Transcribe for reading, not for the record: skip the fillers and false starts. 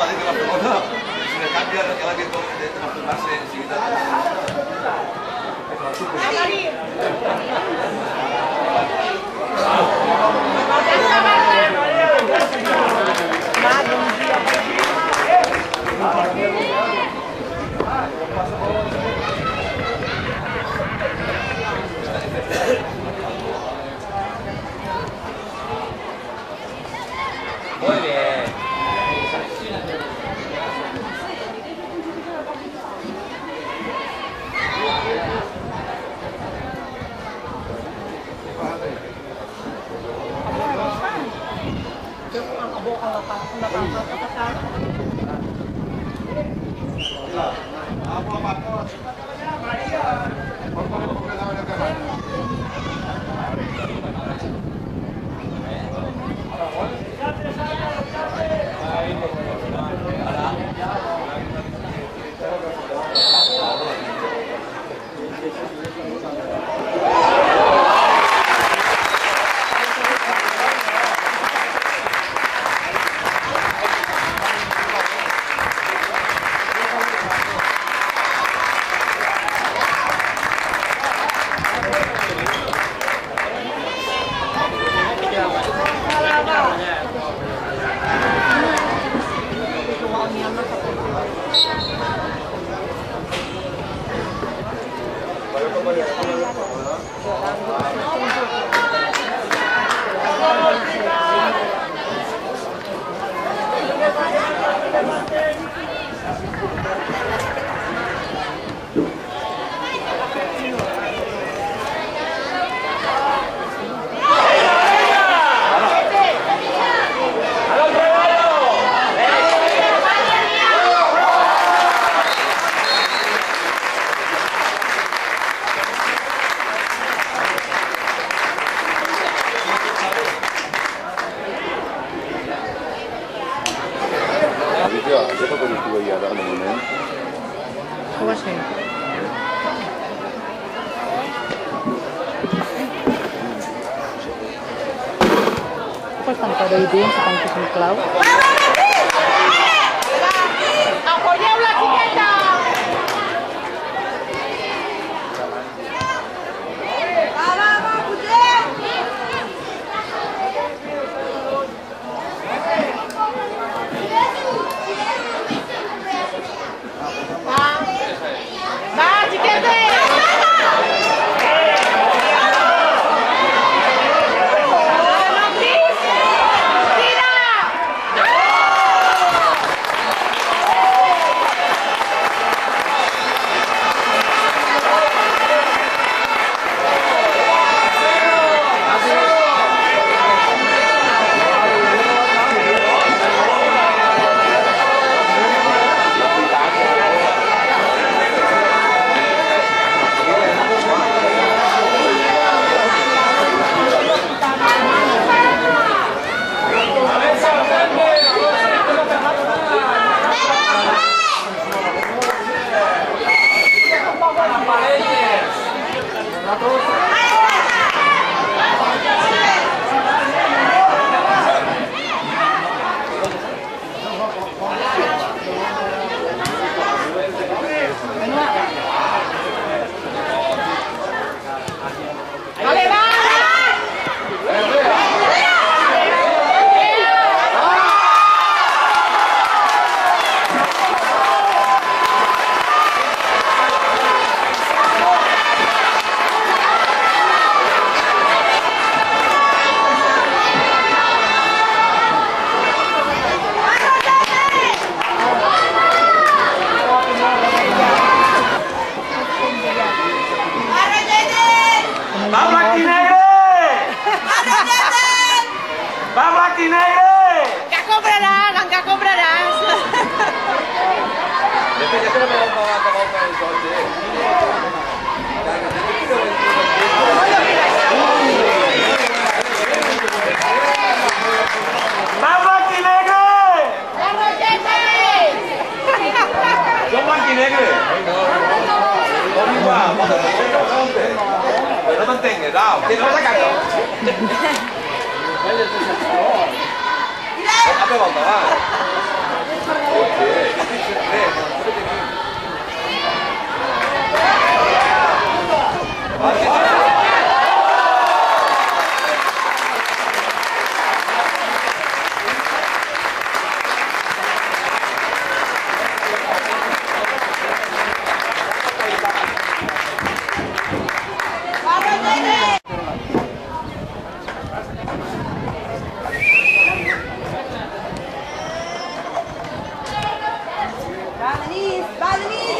ha dit que Barcelona, si me canvia la que de masturbar-se enseguida. Muy bien. Això fa com estuvo ja al moment. Ho va ser. Pues tancar el dia, tancar el clau. Apoyeu la xiqueta! Va, pugeu! Va, xiqueta! Encara compraràs! Ja te l'he acabat el coche. ¡Va, Blanquinegre! La Roseta! Som Blanquinegre! No t'entengues, au, que no vas a casa. Altra volta, va. Va, Denise! Va, Denise!